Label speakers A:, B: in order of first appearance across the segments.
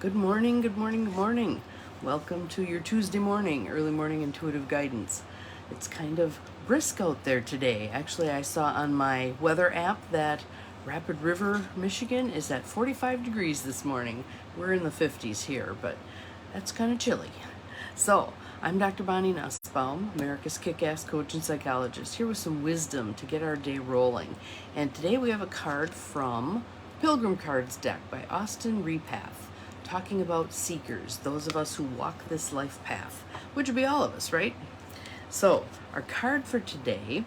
A: Good morning, good morning, good morning. Welcome to your Tuesday morning, early morning intuitive guidance. It's kind of brisk out there today. Actually, I saw on my weather app that Rapid River, Michigan is at 45 degrees this morning. We're in the 50s here, but that's kind of chilly. So, I'm Dr. Bonnie Nussbaum, America's kick-ass coach and psychologist, here with some wisdom to get our day rolling. And today we have a card from Pilgrim Cards deck by Austin Repath, talking about seekers, those of us who walk this life path, which would be all of us, right? So, our card for today,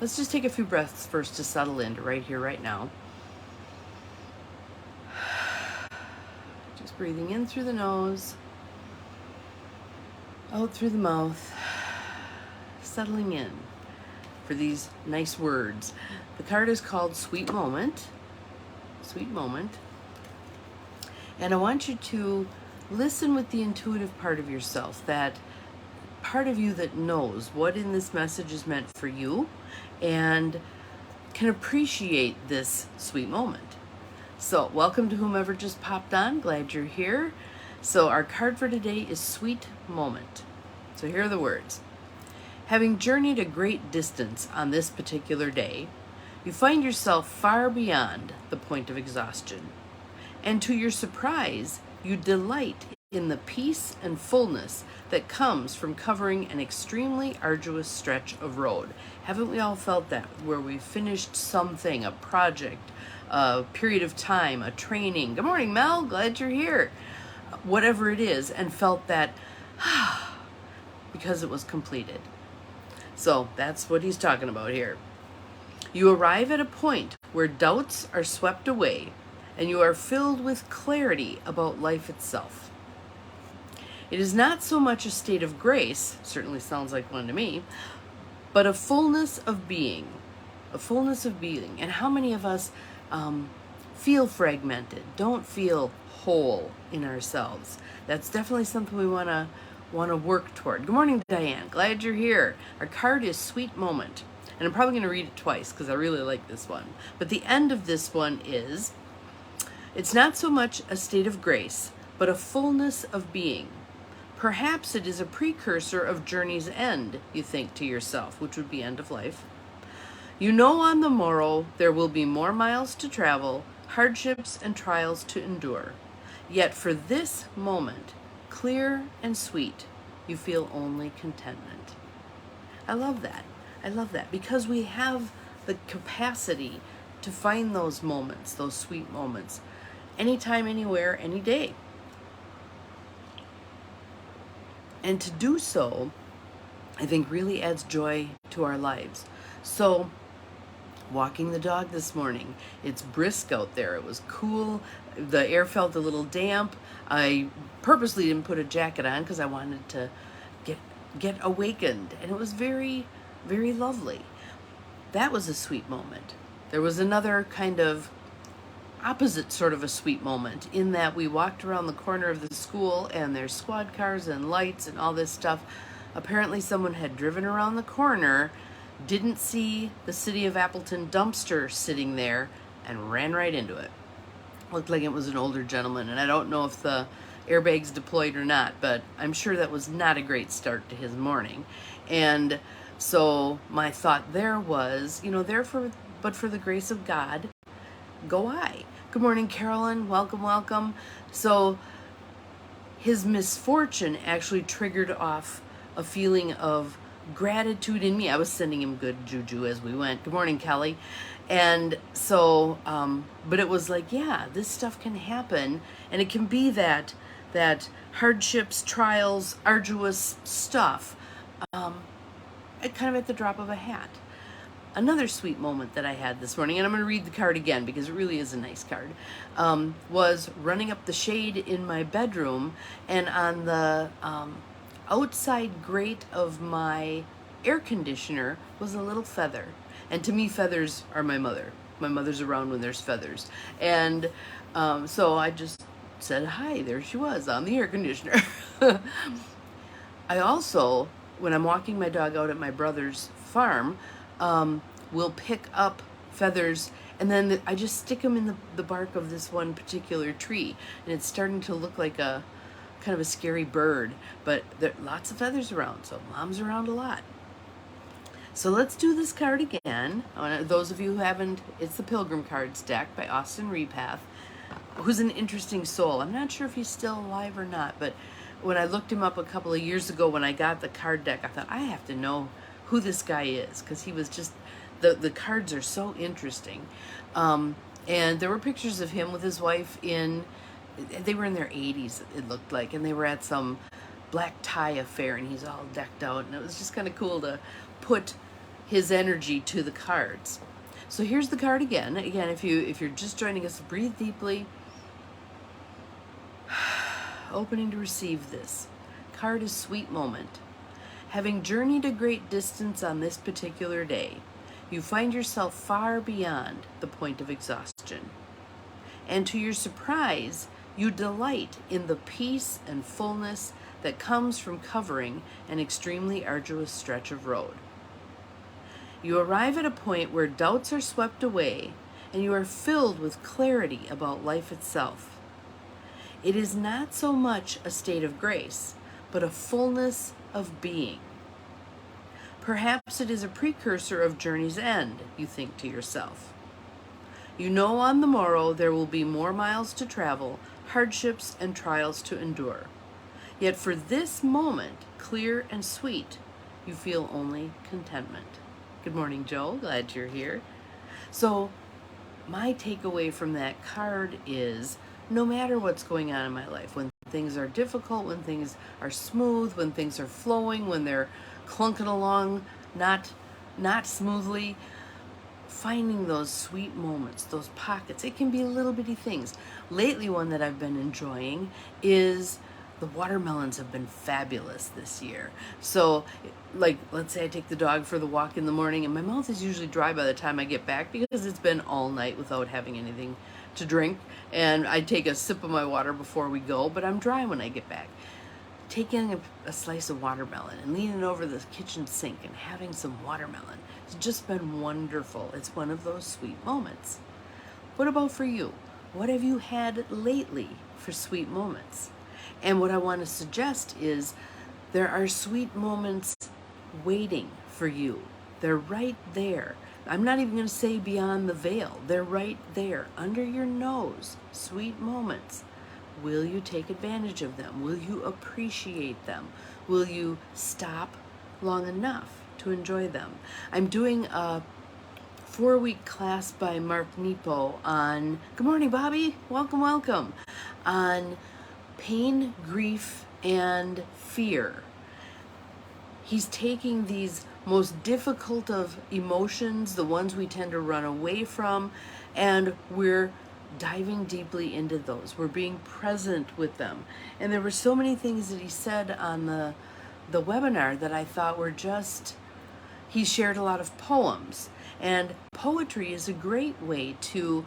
A: let's just take a few breaths first to settle into right here, right now. Just breathing in through the nose, out through the mouth, settling in for these nice words. The card is called Sweet Moment. Sweet Moment. And I want you to listen with the intuitive part of yourself, that part of you that knows what in this message is meant for you and can appreciate this sweet moment. So, welcome to whomever just popped on. Glad you're here. So, our card for today is Sweet Moment. So, here are the words. Having journeyed a great distance on this particular day, you find yourself far beyond the point of exhaustion. And to your surprise, you delight in the peace and fullness that comes from covering an extremely arduous stretch of road. Haven't we all felt that? Where we finished something, a project, a period of time, a training. Good morning, Mel. Glad you're here. Whatever it is, and felt that because it was completed. So that's what he's talking about here. You arrive at a point where doubts are swept away and you are filled with clarity about life itself. It is not so much a state of grace, certainly sounds like one to me, but a fullness of being. A fullness of being. And how many of us feel fragmented, don't feel whole in ourselves? That's definitely something we want to work toward. Good morning, Diane. Glad you're here. Our card is Sweet Moment. And I'm probably going to read it twice because I really like this one. But the end of this one is, it's not so much a state of grace, but a fullness of being. Perhaps it is a precursor of journey's end, you think to yourself, which would be end of life. You know on the morrow there will be more miles to travel, hardships and trials to endure. Yet for this moment, clear and sweet, you feel only contentment. I love that. I love that because we have the capacity to find those moments, those sweet moments, anytime, anywhere, any day. And to do so, I think really adds joy to our lives. So, walking the dog this morning, it's brisk out there. It was cool. The air felt a little damp. I purposely didn't put a jacket on because I wanted to get awakened. And it was very, very lovely. That was a sweet moment. There was another kind of opposite sort of a sweet moment in that we walked around the corner of the school and there's squad cars and lights and all this stuff. Apparently someone had driven around the corner, didn't see the City of Appleton dumpster sitting there, and ran right into it. Looked like it was an older gentleman, and I don't know if the airbags deployed or not, but I'm sure that was not a great start to his morning. And so my thought there was, but for the grace of God, go I. Good morning, Carolyn. Welcome, welcome. So his misfortune actually triggered off a feeling of gratitude in me. I was sending him good juju as we went. Good morning, Kelly. And so, but it was like, yeah, this stuff can happen. And it can be that hardships, trials, arduous stuff, kind of at the drop of a hat. Another sweet moment that I had this morning, and I'm going to read the card again because it really is a nice card, was running up the shade in my bedroom, and on the outside grate of my air conditioner was a little feather. And to me, feathers are my mother. My mother's around when there's feathers. And so I just said, hi, there she was on the air conditioner. I also, when I'm walking my dog out at my brother's farm, will pick up feathers And then I just stick them in the bark of this one particular tree, and it's starting to look like a kind of a scary bird, but there are lots of feathers around, so mom's around a lot. So let's do this card again. Those of you who haven't, it's the Pilgrim Cards deck by Austin Repath, who's an interesting soul. I'm not sure if he's still alive or not, but when I looked him up a couple of years ago when I got the card deck, I thought, I have to know who this guy is, because he was just, the cards are so interesting. And there were pictures of him with his wife they were in their 80s, it looked like, and they were at some black tie affair, and he's all decked out, and it was just kind of cool to put his energy to the cards. So here's the card again. Again, if you're just joining us, breathe deeply. Opening to receive this. Card is sweet moment. Having journeyed a great distance on this particular day, you find yourself far beyond the point of exhaustion. And to your surprise, you delight in the peace and fullness that comes from covering an extremely arduous stretch of road. You arrive at a point where doubts are swept away and you are filled with clarity about life itself. It is not so much a state of grace, but a fullness of being. Perhaps it is a precursor of journey's end, you think to yourself. You know on the morrow there will be more miles to travel, hardships and trials to endure. Yet for this moment, clear and sweet, you feel only contentment. Good morning, Joe. Glad you're here. So my takeaway from that card is, no matter what's going on in my life, when things are difficult, when things are smooth, when things are flowing, when they're clunking along not smoothly, finding those sweet moments, those pockets. It can be little bitty things. Lately, one that I've been enjoying is the watermelons have been fabulous this year. So, like, let's say I take the dog for the walk in the morning, and my mouth is usually dry by the time I get back because it's been all night without having anything to drink. And I take a sip of my water before we go, but I'm dry when I get back. Taking a slice of watermelon and leaning over the kitchen sink and having some watermelon, it's just been wonderful. It's one of those sweet moments. What about for you? What have you had lately for sweet moments? And what I want to suggest is there are sweet moments waiting for you. They're right there. I'm not even going to say beyond the veil. They're right there, under your nose. Sweet moments. Will you take advantage of them? Will you appreciate them? Will you stop long enough to enjoy them? I'm doing a 4-week class by Mark Nepo on, good morning, Bobby, welcome, on pain, grief, and fear. He's taking these most difficult of emotions, the ones we tend to run away from, and we're diving deeply into those. We're being present with them. And there were so many things that he said on the webinar that I thought were just, he shared a lot of poems. And poetry is a great way to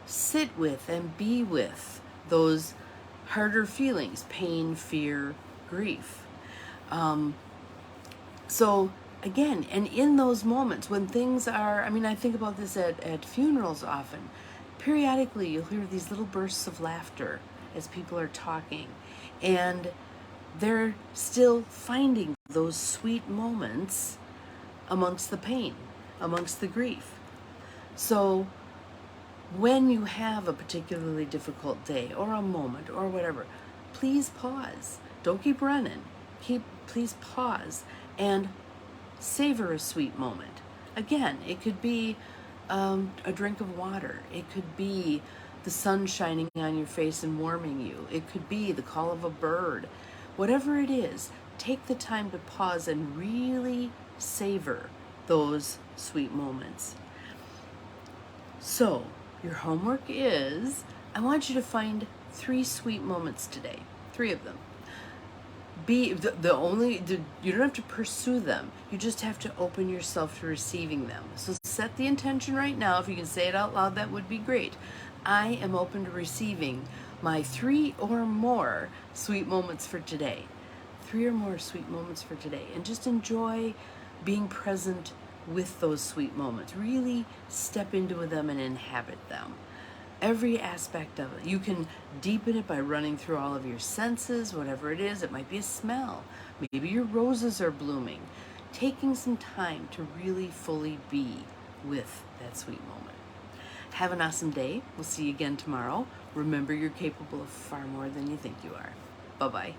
A: sit with and be with those harder feelings, pain, fear, grief. So again, and in those moments when things are, I think about this at funerals often. Periodically, you'll hear these little bursts of laughter as people are talking, and they're still finding those sweet moments amongst the pain, amongst the grief. So when you have a particularly difficult day or a moment or whatever, please pause. Don't keep running. Please pause and savor a sweet moment. Again, it could be a drink of water. It could be the sun shining on your face and warming you. It could be the call of a bird. Whatever it is, take the time to pause and really savor those sweet moments. So, your homework is, I want you to find 3 sweet moments today. 3 of them. You don't have to pursue them. You just have to open yourself to receiving them. So set the intention right now. If you can say it out loud, that would be great. I am open to receiving my 3 or more sweet moments for today. 3 or more sweet moments for today. And just enjoy being present with those sweet moments. Really step into them and inhabit them. Every aspect of it. You can deepen it by running through all of your senses, whatever it is. It might be a smell. Maybe your roses are blooming. Taking some time to really fully be with that sweet moment. Have an awesome day. We'll see you again tomorrow. Remember, you're capable of far more than you think you are. Bye-bye.